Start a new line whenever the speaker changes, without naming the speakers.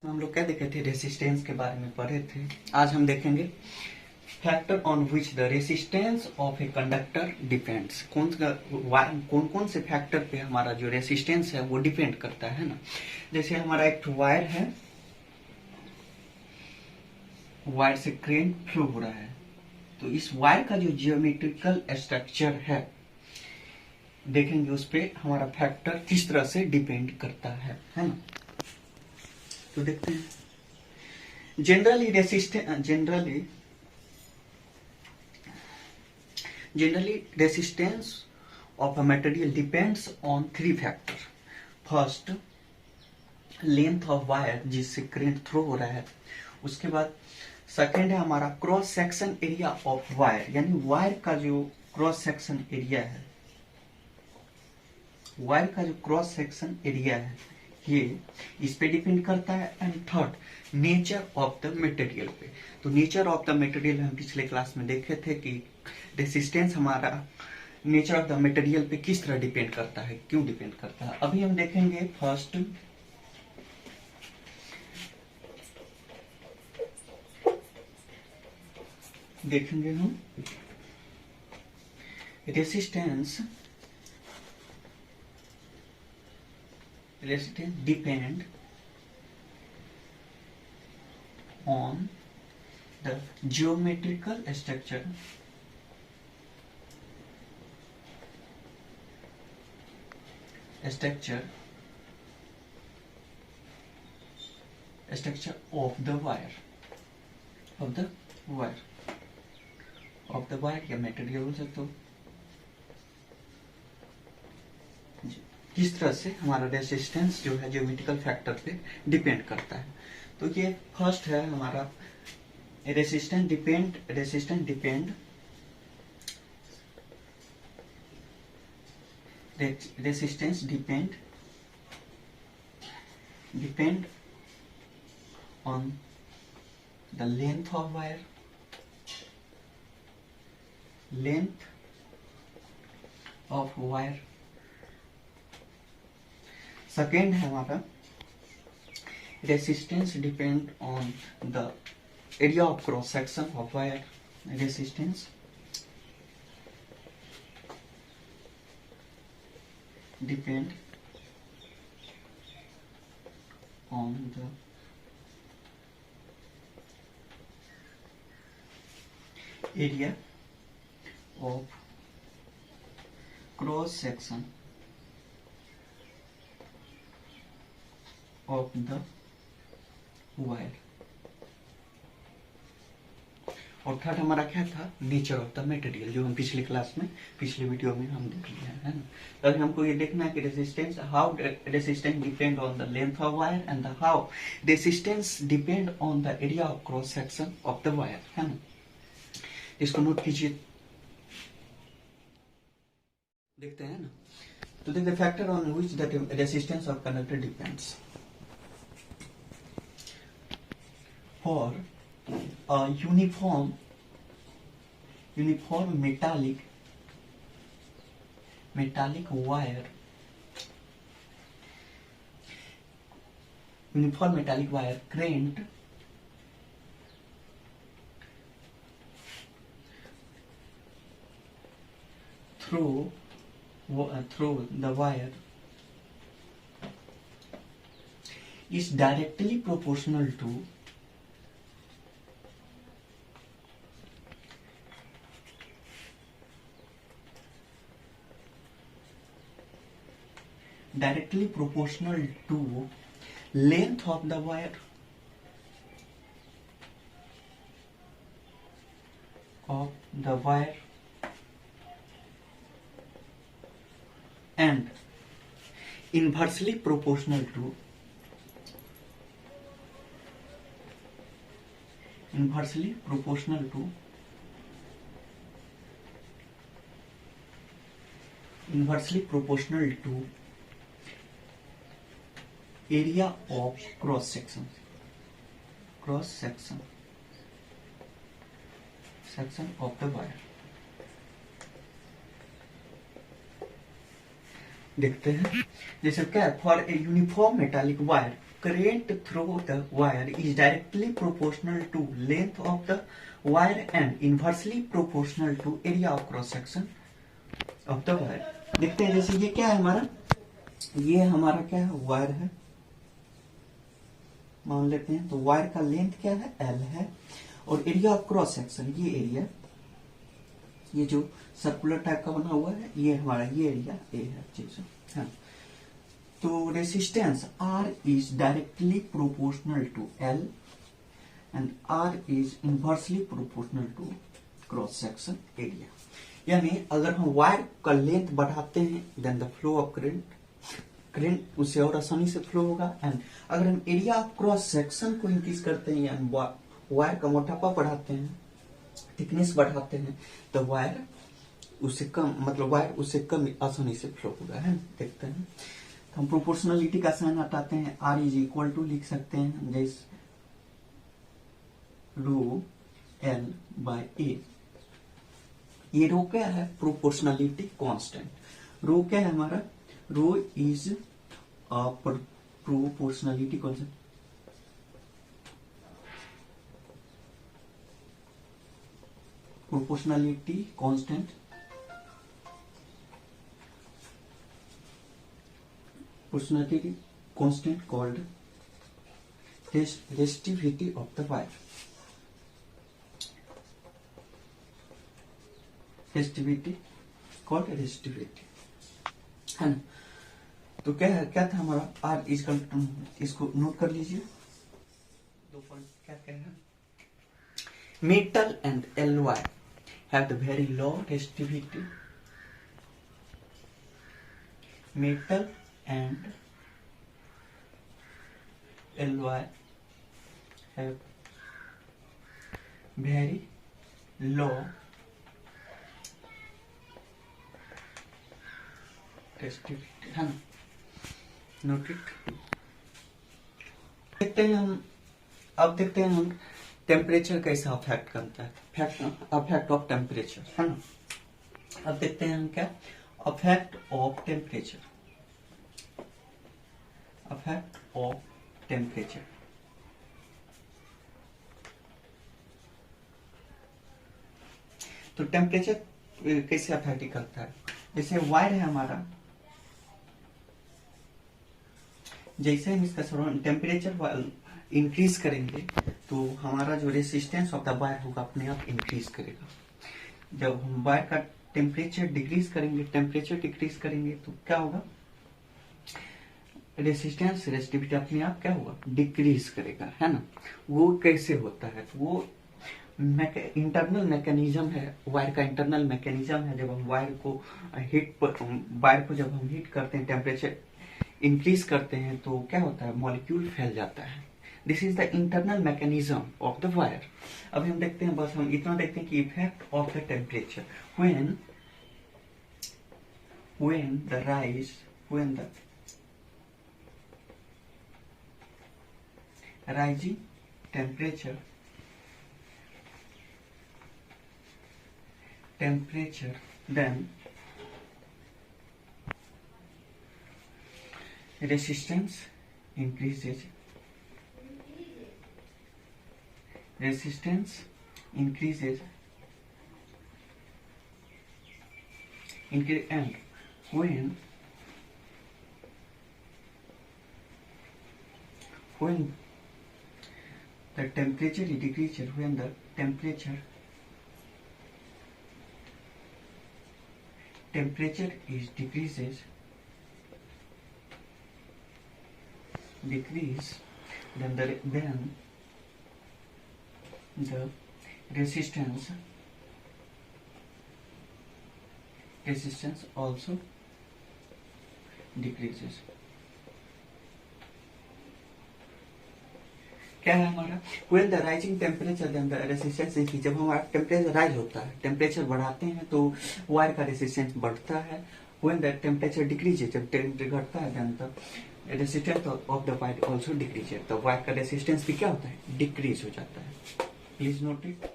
हम लोग क्या देखे थे, रेसिस्टेंस के बारे में पढ़े थे। आज हम देखेंगे factor on which the resistance of a conductor depends. कौन कौन से फैक्टर पे हमारा जो रेसिस्टेंस है वो डिपेंड करता है ना। जैसे हमारा एक वायर है, वायर से करंट फ्लो हो रहा है, तो इस वायर का जो जियोमेट्रिकल स्ट्रक्चर है देखेंगे, उस पे हमारा फैक्टर किस तरह से डिपेंड करता है ना। तो देखते हैं। Generally resistance of a material depends on three factor. First, length of wire जिससे करंट थ्रो हो रहा है। उसके बाद सेकेंड है हमारा cross section area of wire, यानी वायर का जो क्रॉस सेक्शन एरिया है, वायर का जो क्रॉस सेक्शन एरिया है ये इस पे डिपेंड करता है। And third, nature of the material पे। तो नेचर ऑफ द मटेरियल हम पिछले क्लास में देखे थे कि रेसिस्टेंस हमारा नेचर ऑफ द मटेरियल पे किस तरह डिपेंड करता है, क्यों डिपेंड करता है। अभी हम देखेंगे फर्स्ट देखेंगे हम resistance depend on the geometrical structure of the wire या मटेरियल बोल सकते हो। किस तरह से हमारा रेसिस्टेंस जो है ज्योमेट्रिकल फैक्टर पे डिपेंड करता है। तो ये फर्स्ट है हमारा resistance depend on the length of wire, second है हमारा resistance depend on the area of cross section of wire. Resistance depend on the area of cross section of the wire. और third हमारा क्या था, nature of the material, जो हम पिछले class में पिछले वीडियो में हम देख लिए हैं ना। तो अभी हमको ये देखना है कि resistance, how resistance depend on the length of wire and how resistance depend on the area of cross section of the wire, है ना। इसको नोट कीजिए, देखते हैं ना। तो देखते factor on which the resistance of conductor depends. For a uniform metallic wire, current through the wire is directly proportional to length of the wire and inversely proportional to area of cross section of the wire। देखते हैं जैसे क्या, for a uniform metallic wire current through the wire is directly proportional to length of the wire and inversely proportional to area of cross section of the wire. देखते हैं, जैसे ये क्या है हमारा, ये हमारा क्या है, वायर है मान लेते हैं। तो वायर का लेंथ क्या है, L है, और एरिया ऑफ क्रॉस सेक्शन, ये एरिया, ये जो सर्कुलर टाइप का बना हुआ है, ये हमारा ये एरिया ए है चीज है। तो resistance R is directly proportional to L and R is inversely proportional to cross section area. यानी अगर हम वायर का लेंथ बढ़ाते हैं then the flow of current उससे और आसानी से फ्लो होगा। एंड अगर हम एरिया ऑफ क्रॉस सेक्शन को इंक्रीज करते हैं यानी वायर का मोटापा बढ़ाते हैं, थिकनेस बढ़ाते हैं, तो वायर उससे कम, मतलब वायर उससे कम आसानी से फ्लो होगा, है। देखते हैं, तो हम प्रोपोर्शनलिटी का साइन हटाते हैं, R इज इक्वल टू लिख सकते हैं जैसे रो L बाय ए। ये रो क्या है, प्रोपोर्शनलिटी कांस्टेंट। रो क्या है हमारा, rho is proportionality constant, proportionality constant, proportionality constant called resistivity of the wire, resistivity called resistivity, है ना। तो क्या था हमारा R इज, इसको नोट कर लीजिए, दो पॉइंट क्या है, metal and Ly have the very low resistivity. Metal and Ly have very low resistivity, है ना। Note it. देखते हैं हम, अब देखते हैं हम टेम्परेचर कैसा अफेक्ट करता है, अफेक्ट ऑफ टेम्परेचर, है ना। अब देखते हैं हम क्या, affect of temperature, affect of temperature. तो टेम्परेचर कैसे अफेक्ट करता है, जैसे वायर है हमारा, जैसे हम इसका टेम्परेचर इंक्रीज करेंगे तो हमारा जो रेसिस्टेंस ऑफ द वायर होगा अपने आप इंक्रीज करेगा। जब हम वायर का टेम्परेचर डिक्रीज करेंगे तो क्या होगा, रेसिस्टिविटी अपने आप क्या होगा, डिक्रीज करेगा, है ना। वो कैसे होता है, तो वो इंटरनल मैकेनिज्म है, वायर का इंटरनल मैकेनिज्म है। जब हम वायर को जब हम हीट करते हैं, टेम्परेचर इंक्रीज करते हैं, तो क्या होता है, मॉलिक्यूल फैल जाता है। This is the internal mechanism of the wire. अभी हम देखते हैं, बस हम इतना देखते हैं कि effect of the temperature when the rising temperature then resistance increases and when the temperature decreases, when the temperature is decrease, then the resistance also decreases। क्या है हमारा, when the rising temperature then the resistance increase। जब हमारा temperature rise होता है, temperature बढ़ाते हैं तो वायर का रेसिस्टेंस बढ़ता है। when the temperature decreases, जब टेम्परेचर घटता है then the resistance of the wire also decreases। तो वायर का रेसिस्टेंस भी क्या होता है, डिक्रीज हो जाता है। Please note it.